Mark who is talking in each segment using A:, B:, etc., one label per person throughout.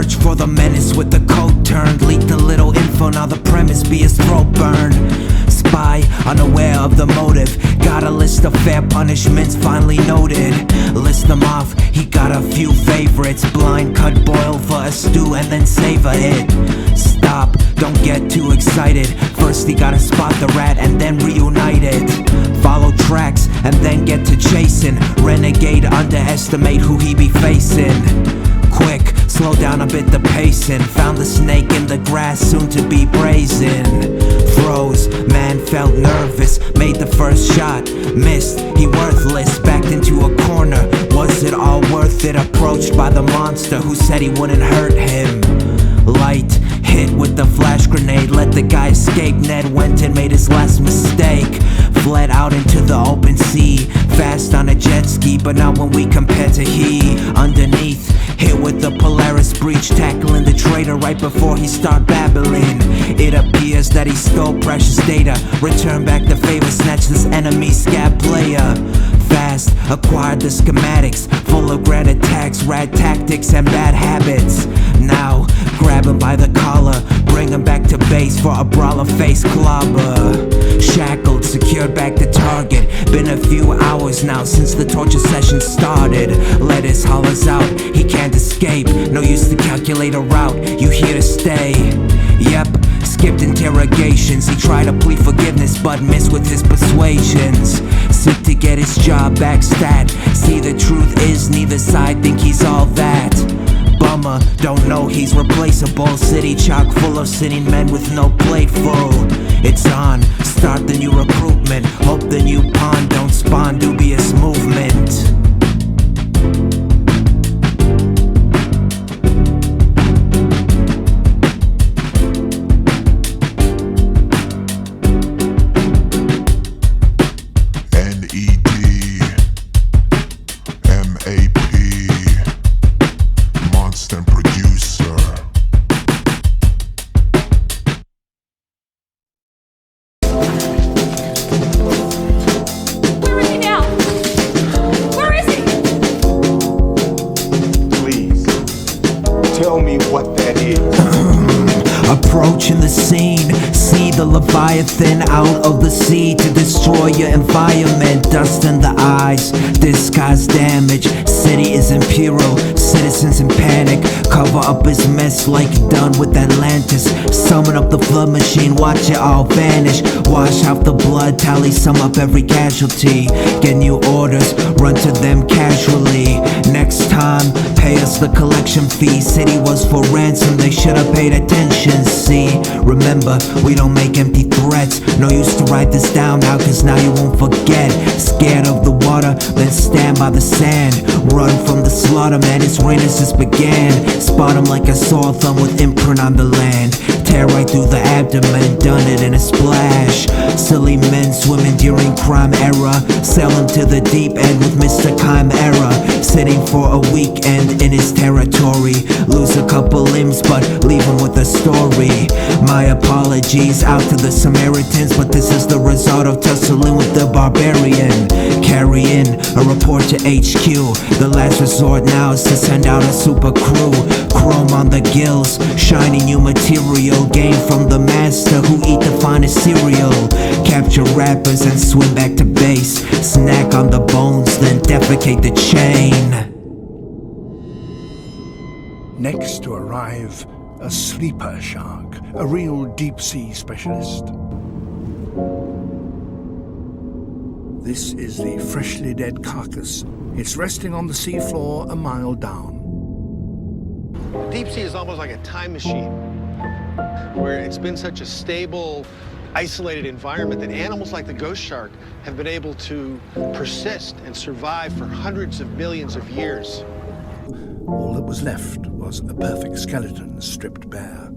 A: Search for the menace with the coat turned. Leaked a little info, now the premise be his throat burned. Spy, unaware of the motive. Got a list of fair punishments finally noted. List them off, he got a few favorites. Blind cut, boil for a stew and then savor it. Stop, don't get too excited. First he gotta spot the rat and then reunite it. Follow tracks and then get to chasing. Renegade, underestimate who he be facing. Quick, slow down a bit the pacing. Found the snake in the grass, soon to be brazen. Froze, man felt nervous. Made the first shot, missed, he worthless. Backed into a corner, was it all worth it? Approached by the monster who said he wouldn't hurt him. Light, hit with the flash grenade. Let the guy escape, Ned went and made his last mistake. Fled out into the open sea. Fast on a jet ski, but not when we compare to he. Underneath, hit with the Polaris breach. Tackling the traitor right before he start babbling. It appears that he stole precious data. Return back the favor, snatch this enemy scab player. Fast, acquired the schematics. Full of grand attacks, rad tactics and bad habits. Now, grab him by the collar. Bring him back to base for a brawler face clobber. Shackled, secured back to target. Been a few hours now since the torture session started. Lettuce hollers out, he can't escape. No use to calculate a route, you here to stay. Yep, skipped interrogations. He tried to plead forgiveness but missed with his persuasions. Sick to get his job back stat. See, the truth is neither side think he's all that. Bummer, don't know he's replaceable. City chock full of sitting men with no plate full. It's on, start the new recruitment. Hope the new pawn don't spawn dubious movement. Approaching the scene, see the Leviathan out of the sea to destroy your environment. Dust in the eyes, disguise damage. City is imperial, citizens in panic. Cover up his mess like done with Atlantis. Summon up the flood machine, watch it all vanish. Wash out the blood, tally, sum up every casualty. Get new orders, run to them casually. Next time, pay us the collection fee. City was for ransom, they should have paid attention. See, remember, we don't make empty threats. No use to write this down now, cause now you won't forget. Scared of the water, then stand by the sand. Run from the slaughter, man, his reign has just began. Spot him like a sore thumb with imprint on the land. Tear right through the abdomen, done it in a splash. Silly men swimming during crime era. Sail him to the deep end with Mr. Chimaera. Sitting for a weekend in his territory. Lose a couple limbs but leave him with a story. My apologies out to the Samaritans, but this is the result of tussling with the barbarian. Carry in a report to HQ. The last resort now is to send out a super crew. Chrome on the gills, shiny new material. Gain from the master who eat the finest cereal. Capture rappers and swim back to base. Snack on the bones, then defecate the chain.
B: Next to arrive, a sleeper shark, a real deep-sea specialist. This is the freshly dead carcass. It's resting on the seafloor a mile down.
C: The deep sea is almost like a time machine, where it's been such a stable, isolated environment that animals like the ghost shark have been able to persist and survive for hundreds of millions of years.
B: All that was left was a perfect skeleton stripped bare.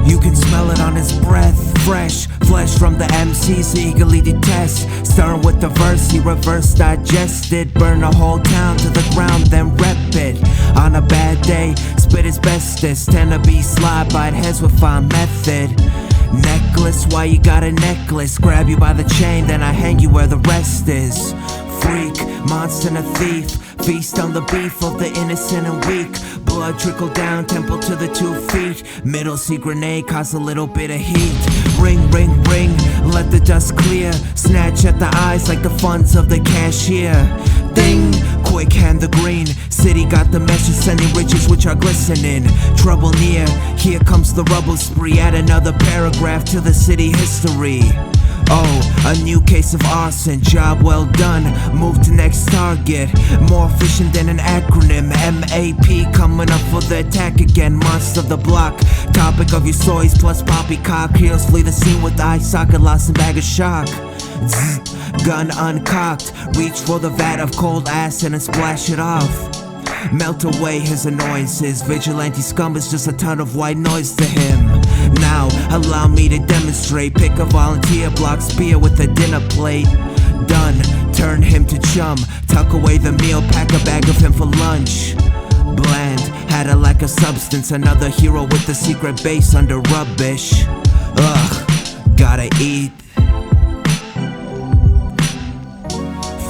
A: You can smell it on his breath. Fresh flesh from the MCs eagerly detest. Stern with the verse, he reverse digested. Burn the whole town to the ground, then rep it. On a bad day, spit his bestest. Tend to be sly, bite heads with fine method. Necklace, why you got a necklace? Grab you by the chain, then I hang you where the rest is. Freak, monster and a thief, feast on the beef of the innocent and weak. Blood trickle down, temple to the 2 feet. Middle sea grenade, cause a little bit of heat. Ring, ring, ring, let the dust clear. Snatch at the eyes like the funds of the cashier. Ding, quick hand the green. City got the message, sending riches which are glistening. Trouble near, here comes the rubble spree. Add another paragraph to the city history. Oh, a new case of arson, job well done, move to next target. More efficient than an acronym, MAP coming up for the attack again. Monster of the block, topic of your stories plus poppycock. Heels flee the scene with eye socket, lost in bag of shock. Zzz, gun uncocked, reach for the vat of cold acid and splash it off. Melt away his annoyances, vigilante scum is just a ton of white noise to him. Now, allow me to demonstrate, pick a volunteer, block spear with a dinner plate. Done, turn him to chum, tuck away the meal, pack a bag of him for lunch. Bland, had a lack of substance, another hero with the secret base under rubbish. Ugh, gotta eat.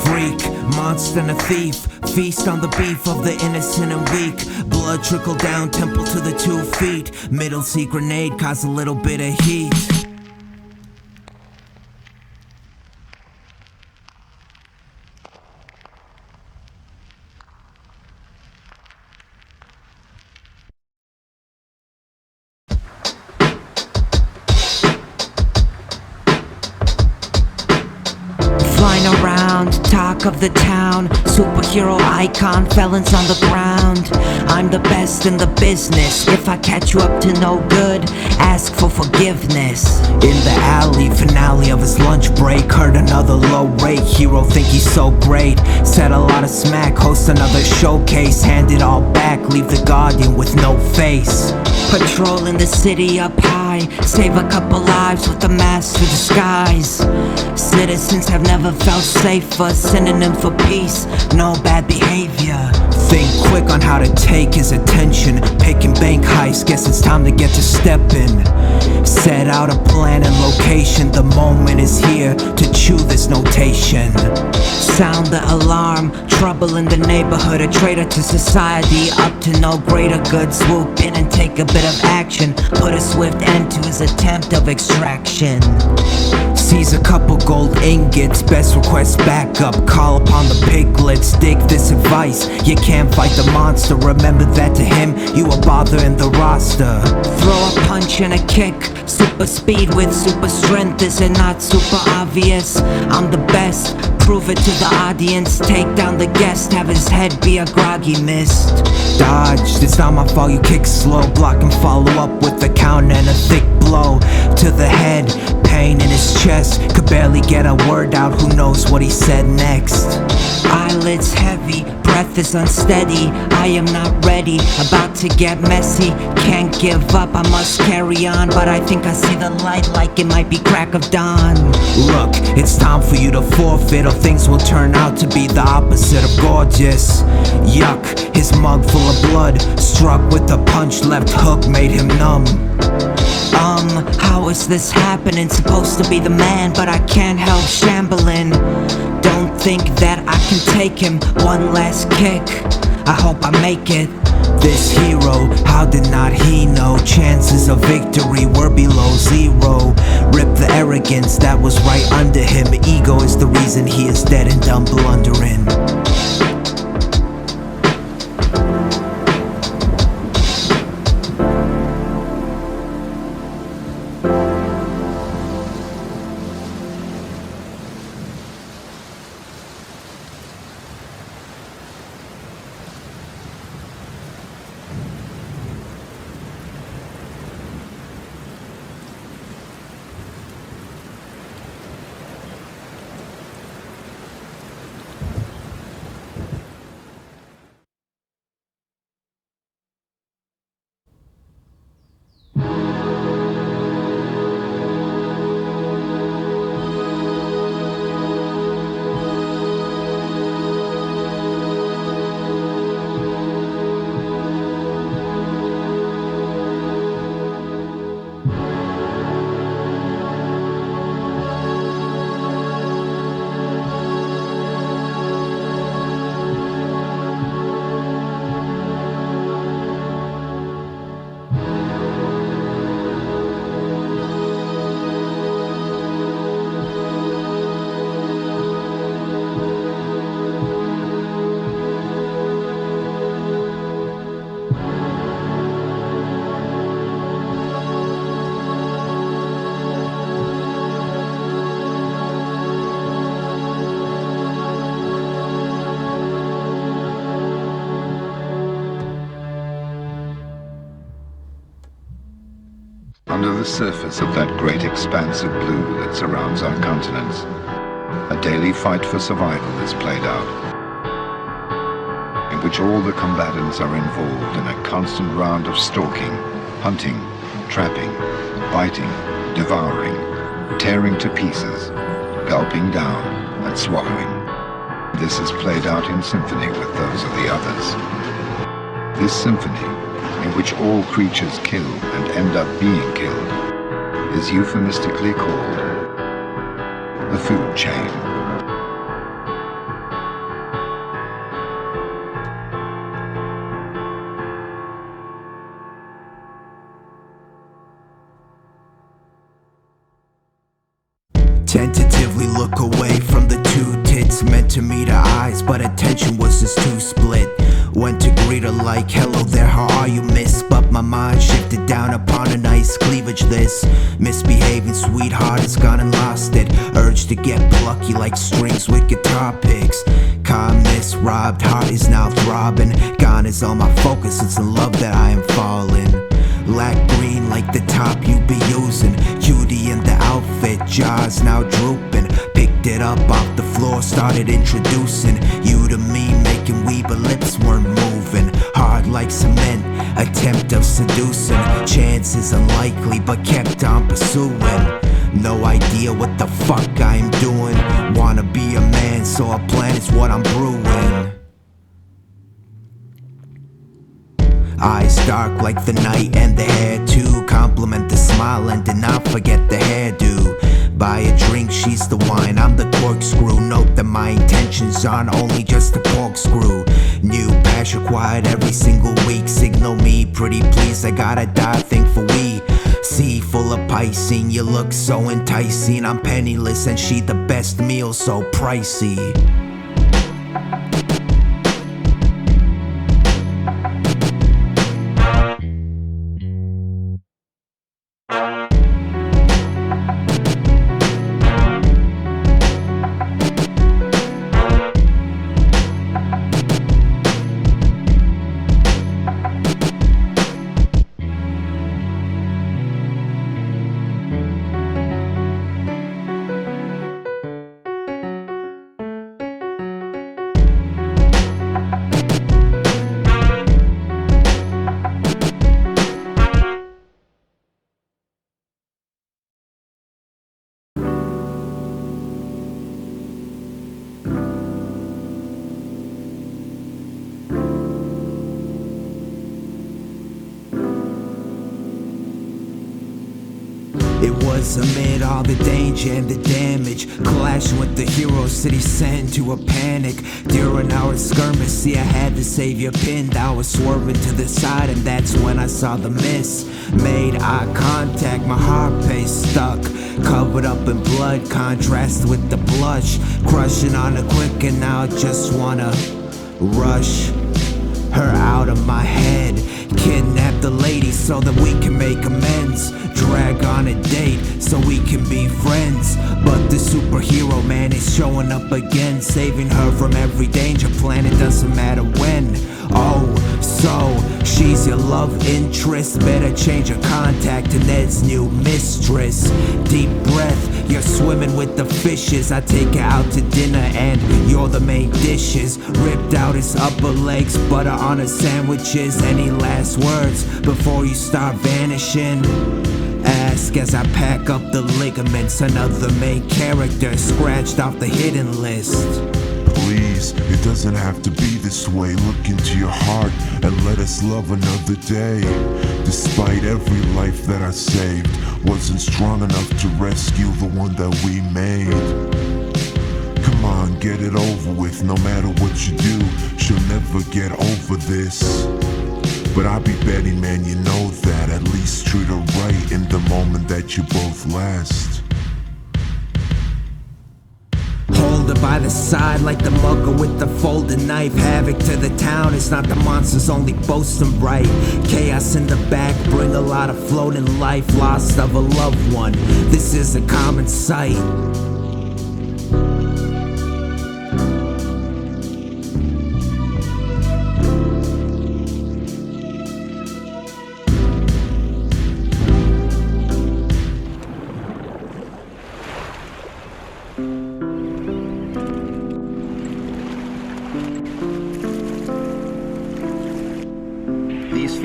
A: Freak, monster and a thief, feast on the beef of the innocent and weak. Blood trickle down, temple to the 2 feet. Middle sea grenade, cause a little bit of heat.
D: Flying around, talk of the town, superhero icon, felons on the ground. I'm the best in the business. If I catch you up to no good, ask for forgiveness.
A: In the alley, finale of his lunch break, heard another low rate hero think he's so great. Said a lot of smack, host another showcase, hand it all back, leave the guardian with no face.
D: Patrolling the city up high, save a couple lives with a mask to the skies. Citizens have never felt safer, synonym for peace, no bad behavior.
A: Think quick on how to take his attention, picking bank heists, guess it's time to get to stepping. Set out a plan and location, the moment is here to chew this notation.
D: Sound the alarm, trouble in the neighborhood, a traitor to society, up to no greater good. Swoop in and take a bit of action, put a swift end to his attempt of extraction.
A: Sees a couple gold ingots, best request backup, call upon the piglets, dig this advice, you can't fight the monster, remember that to him, you a bother in the roster.
D: Throw a punch and a kick, super speed with super strength, is it not super obvious? I'm the best, prove it to the audience, take down the guest, have his head be a groggy mist.
A: Dodged, it's not my fault, you kick slow, block and follow up with a counter and a thick blow to the head, pain in his chest, could barely get a word out, who knows what he said next.
D: Eyelids heavy, breath is unsteady, I am not ready, about to get messy, can't give up, I must carry on, but I think I see the light like it might be crack of dawn.
A: Look, it's time for you to forfeit, or things will turn out to be the opposite of gorgeous. Yuck, his mug full of blood, struck with a punch, left hook made him numb.
D: How is this happening? Supposed to be the man, but I can't help shambling. Don't think that I can take him, one last kick, I hope I make it.
A: This hero, how did not he know? Chances of victory were below zero. Rip the arrogance that was right under him. Ego is the reason he is dead and done blundering.
E: Under the surface of that great expanse of blue that surrounds our continents, a daily fight for survival is played out, in which all the combatants are involved in a constant round of stalking, hunting, trapping, biting, devouring, tearing to pieces, gulping down, and swallowing. This is played out in symphony with those of the others. This symphony, in which all creatures kill and end up being killed, is euphemistically called the food chain.
A: Tentatively look away from the two tits meant to meet her eyes, but attention was just too split. Went to greet her like, hello there, how are you, miss? But my mind shifted down upon a nice cleavage. This misbehaving sweetheart has gone and lost it. Urge to get plucky like strings with guitar picks. Calmness robbed, heart is now throbbing. Gone is all my focus, it's in love that I am falling. Lack green like the top you be using. Cutie in the outfit, jaws now drooping. Picked it up off the floor, started introducing you to me, making wee but lips weren't moving. Hard like cement, attempt of seducing. Chances unlikely but kept on pursuing. No idea what the fuck I'm doing. Wanna be a man, so a plan is what I'm brewing. Eyes dark like the night and the hair too. Compliment the smile and did not forget the hairdo. Buy a drink, she's the wine, I'm the corkscrew. Note that my intentions aren't only just a corkscrew. New patch required every single week. Signal me, pretty please, I gotta die, think for we. Sea full of piscine, you look so enticing. I'm penniless and she the best meal, so pricey. It was amid all the danger and the damage, clashing with the hero city sent to a panic. During our skirmish, see I had the savior pinned. I was swerving to the side and that's when I saw the miss. Made eye contact, my heart pace stuck, covered up in blood, contrasted with the blush. Crushing on her quick and now I just wanna rush her out of my head. Kidnap the lady so that we can make amends. Drag on a date so we can be friends. But the superhero man is showing up again, saving her from every danger plan, it doesn't matter when. Oh, so she's your love interest. Better change your contact to Ned's new mistress. Deep breath, you're swimming with the fishes. I take her out to dinner and you're the main dishes. Ripped out his upper legs, butter on her sandwiches. Any last words before you start vanishing? Ask as I pack up the ligaments. Another main character scratched off the hidden list.
F: Please, it doesn't have to be this way. Look into your heart and let us love another day. Despite every life that I saved, wasn't strong enough to rescue the one that we made. Come on, get it over with. No matter what you do, she'll never get over this. But I'll be Betty, man, you know that. At least treat her right in the moment that you both last.
A: Hold her by the side like the mugger with the folded knife. Havoc to the town, it's not the monsters only boasting right. Chaos in the back, bring a lot of floating life. Loss of a loved one, this is a common sight.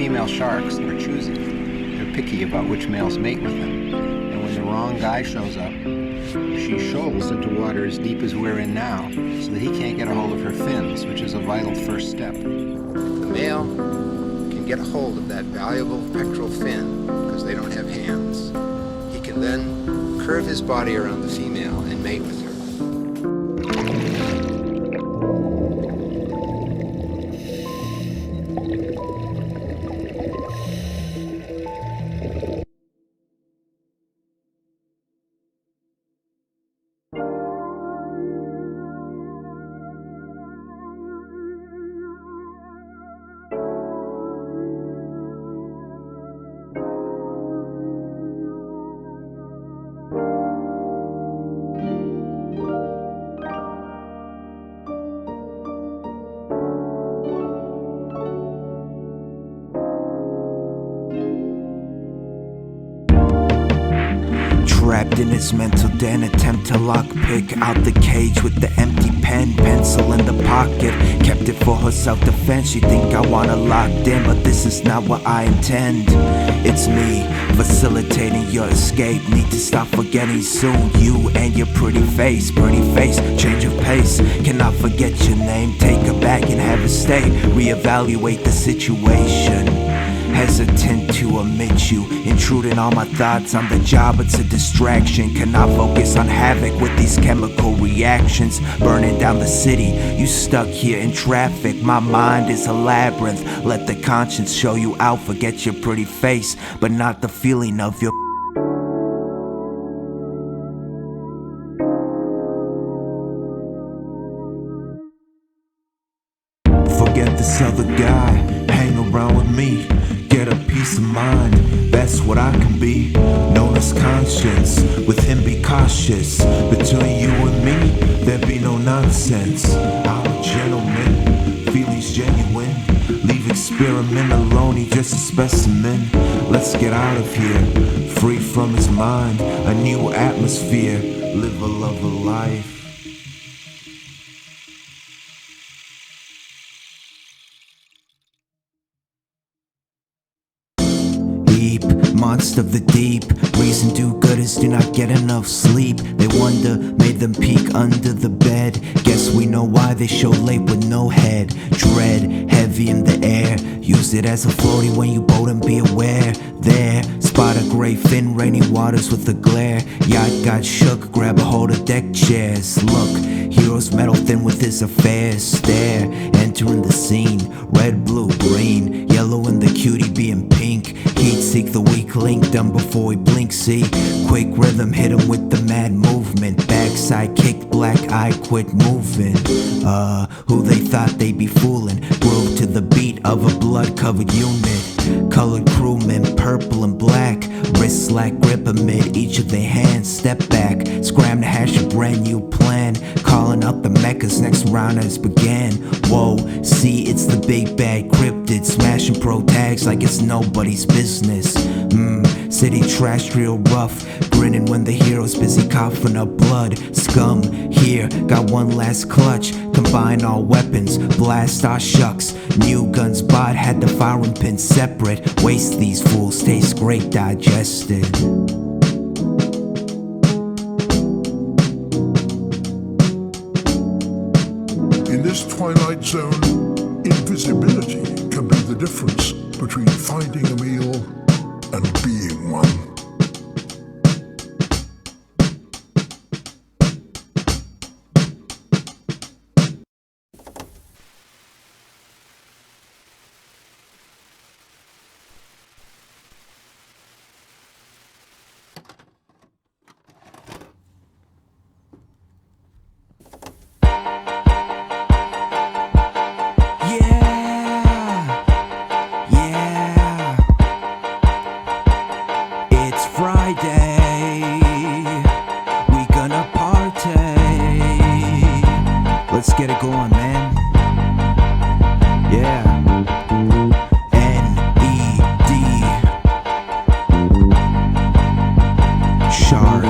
G: female sharks are choosy. They're picky about which males mate with them. And when the wrong guy shows up, she shoals into water as deep as we're in now, so that he can't get a hold of her fins, which is a vital first step. The male can get a hold of that valuable pectoral fin, because they don't have hands. He can then curve his body around the female and mate with her.
A: Trapped in his mental den, attempt to lockpick out the cage with the empty pen, pencil in the pocket, kept it for her self-defense. She think I want her locked in, but this is not what I intend. It's me, facilitating your escape. Need to stop forgetting soon, you and your pretty face, change of pace. Cannot forget your name, take her back and have her stay. Reevaluate the situation, hesitant to omit you, intruding on my thoughts. I'm the job, it's a distraction. Cannot focus on havoc with these chemical reactions. Burning down the city, you stuck here in traffic. My mind is a labyrinth, let the conscience show you out. Forget your pretty face, but not the feeling of your forget this other guy, hang around with me, get a peace of mind, that's what I can be. Known as conscience, with him be cautious. Between you and me, there be no nonsense. I'm a gentleman, feelings genuine. Leave experiment alone, he just a specimen. Let's get out of here, free from his mind. A new atmosphere, live a love of life. Monster of the deep, reason do-gooders do not get enough sleep. They wonder, made them peek under the bed. Guess we know why they show late with no head. Dread, heavy in the air, use it as a floaty when you boat and be aware. There, spot a gray fin, rainy waters with a glare. Yacht got shook, grab a hold of deck chairs. Look, hero's metal thin with his affairs. Stare, entering the scene, red, blue, green, yellow and the cutie being pink. Heat seek the weak link, done before we blink, see. Quick rhythm, hit him with the mad movement. Backside kick, black eye, quit moving. Who they thought they'd be fooling. Groove to the beat of a blood-covered unit. Colored crewmen, purple and black. Wrist slack, grip amid each of their hands. Step back, scram to hash a brand new plan. Calling out the mechas, next round has began. Whoa, see it's the big bad cryptid. Smashing pro tags like it's nobody's business. City trash real rough, grinning when the hero's busy coughing up blood. Scum, here, got one last clutch. Combine all weapons, blast our shucks. New guns bought, had the firing pin separate. Waste these fools, taste great digested.
B: In this twilight zone, invisibility can be the difference between finding a meal and being one.
A: Let's get it going, man. Yeah. N-E-D. Shark.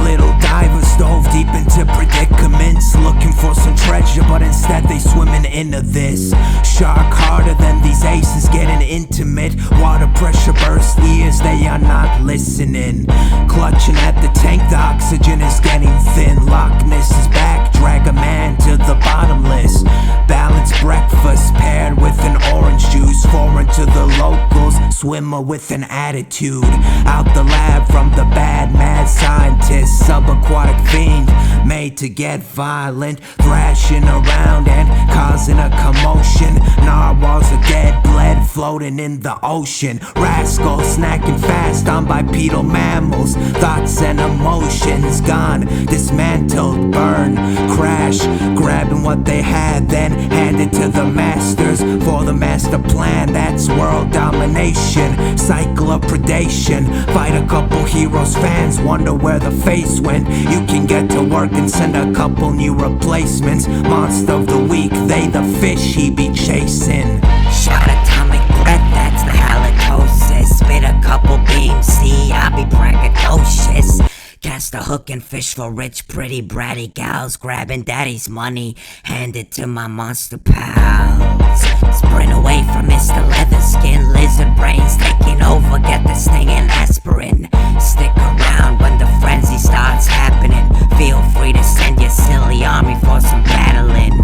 A: Little divers dove deep into predicaments, looking for some treasure, but instead they swim in into this. Shark harder than these aces, getting intimate. Water pressure burst ears, they are not listening. Clutching at the tank, the oxygen is getting thin. Loch Ness is back, drag a man to the bottomless. Balanced breakfast paired with an orange juice. Foreign to the locals, swimmer with an attitude. Out the lab from the bad mad scientist. Subaquatic fiend, made to get violent. Thrashing around and causing a commotion. Narwhals are dead, bled, floating in the ocean. Rascals snacking fast on bipedal mammals. Thoughts and emotions gone, dismantled, burn, crash. Grabbing what they had, then hand it to the masters for the master plan. That's world domination, cycle of predation. Fight a couple heroes, fans wonder where the face went. You can get to work and send a couple new replacements. Monster of the week, they the fish he be chasing.
D: Shot atomic breath, that's the halitosis. Spit a couple beams, see, I be braggadocious. Cast a hook and fish for rich, pretty, bratty gals. Grabbing daddy's money, hand it to my monster pals. Sprint away from Mr. Leatherskin, lizard brains taking over. Get the stinging aspirin. Stick around when the frenzy starts happening. Feel free to send your silly army for some battling.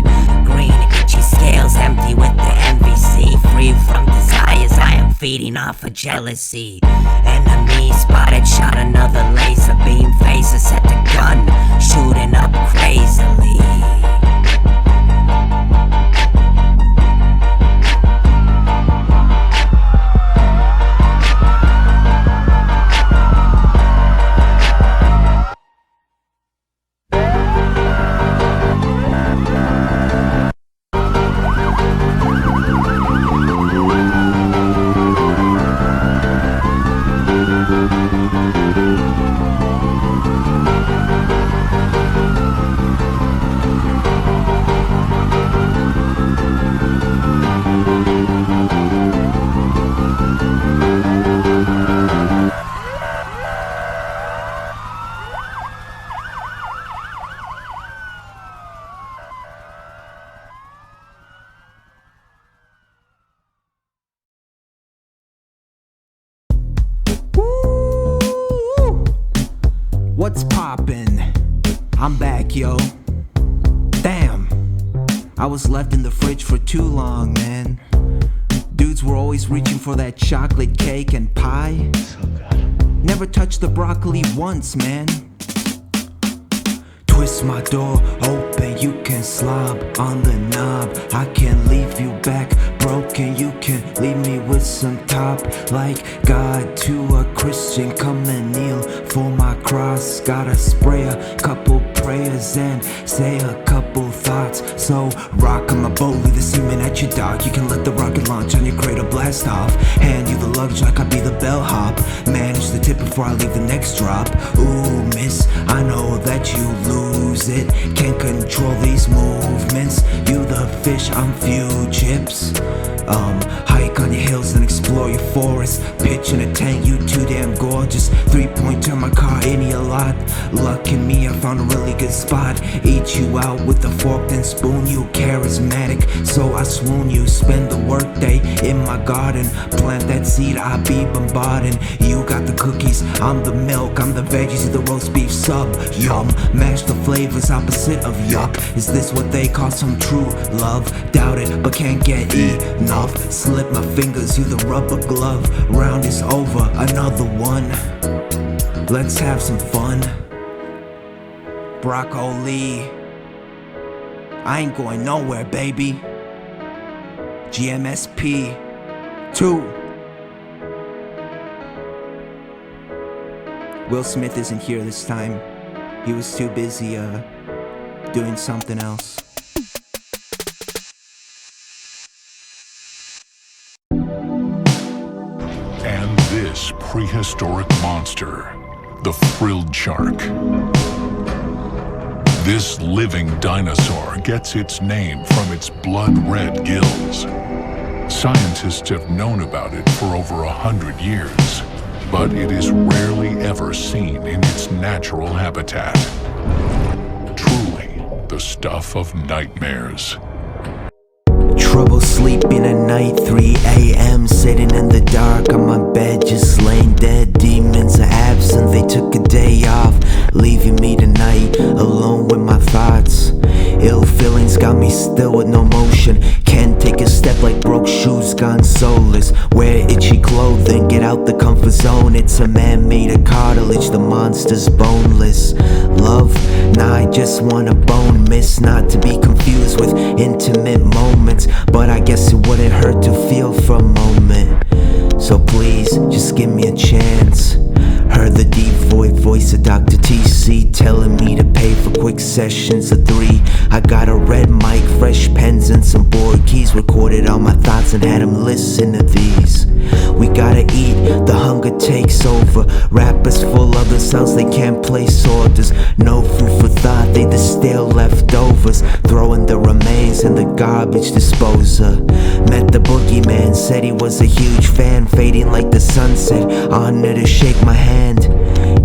D: Green, itchy scales empty with the MVC. Free from desires, I am feeding off of jealousy. Enemy spotted, shot another laser beam. Phaser set the gun, shooting up crazily.
A: What's poppin'? I'm back, yo. Damn, I was left in the fridge for too long, man. Dudes were always reaching for that chocolate cake and pie. So good. Never touched the broccoli once, man. Twist my door open, you can slob on the knob. I can leave you back broken, you can leave me with some top. Like God to a Christian, come and kneel for my cross. Gotta spray a couple prayers and say a couple thoughts. So rock on my boat, leave the semen at your dock. You can let the rocket launch on your cradle, blast off. Hand you the luggage like I be the bellhop. Manage the tip before I leave the next drop. Ooh, miss, I know that you lose it. Can't control these movements. You the fish, I'm few chips. Hike on your hills and explore your forest. Pitch in a tank, you too damn gorgeous. 3-point turn my car any a lot. Lucky me, I found a really good spot. Eat you out with a fork and spoon. You charismatic, so I swoon. You spend the workday in my garden. Plant that seed, I be bombarding. You got the cookies, I'm the milk. I'm the veggies, you the roast beef sub. Yum, mash the flavors opposite of yuck. Is this what they call some true love? Doubt it, but can't get enough. Slip my fingers, you the rubber glove. Round is over, another one. Let's have some fun. Broccoli, I ain't going nowhere, baby. GMSP 2. Will Smith isn't here this time. He was too busy doing something else.
B: And this prehistoric monster, the frilled shark. This living dinosaur gets its name from its blood-red gills. Scientists have known about it for over 100 years, but it is rarely ever seen in its natural habitat. Truly, the stuff of nightmares.
A: Trouble sleeping at night, 3 a.m. Sitting in the dark on my bed, just laying dead. Demons are absent, they took a day off, leaving me tonight alone with my thoughts. Ill feelings got me still with no motion. Can't take a step like broke shoes gone soulless. Wear itchy clothing, get out the comfort zone. It's a man made of cartilage, the monster's boneless. Love? Nah, I just want a bone miss. Not to be confused with intimate moments, but I guess it wouldn't hurt to feel for a moment. So please, just give me a chance. Heard the deep voice of Dr. TC telling me to pay for quick sessions of 3. I got a red mic, fresh pens and some board keys. Recorded all my thoughts and had them listen to these. We gotta eat, the hunger takes over. Rappers full of the sounds, they can't place orders. No food for thought, they distill leftovers. Throwing the remains in the garbage disposer. Met the boogeyman, said he was a huge fan. Fading like the sunset, honored to shake my hand.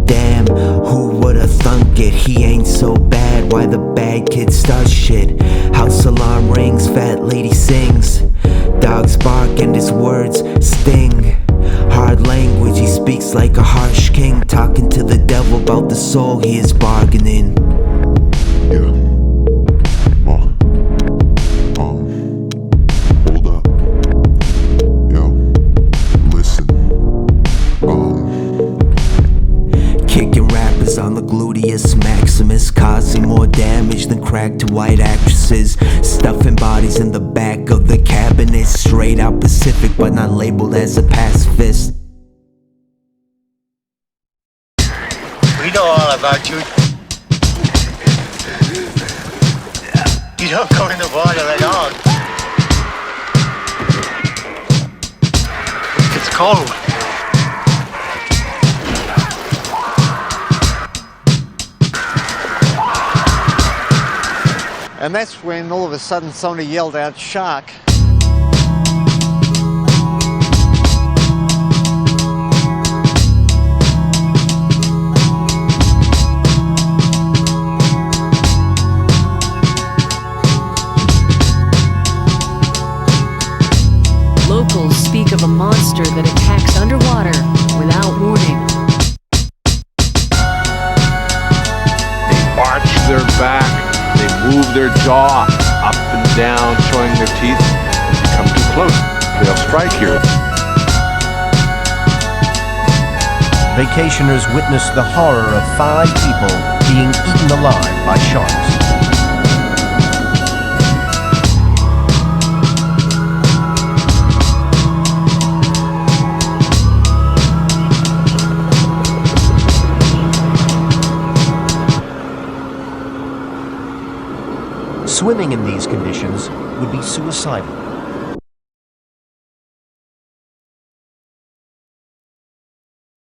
A: Damn, who would've thunk it? He ain't so bad, why the bad kids start shit? House alarm rings, fat lady sings. Dogs bark and his words sting. Hard language, he speaks like a harsh king. Talking to the devil about the soul he is bargaining.
F: Yeah. Hold up. Yo, listen.
A: Kicking rappers on the gluteus maximus, causing more damage than crack to white actresses. Stuffing bodies in the back of the cabinet. Straight out Pacific, but not labeled as a pacifist.
H: We know all about you. You don't go in the water at all. It's cold.
I: And that's when all of a sudden somebody yelled out, "Shark!"
J: Locals speak of a monster that attacks underwater without warning.
K: They arch their back, they move their jaw up and down, showing their teeth. If you come too close, they'll strike you.
L: Vacationers witnessed the horror of 5 people being eaten alive by sharks. Swimming in these conditions would be suicidal.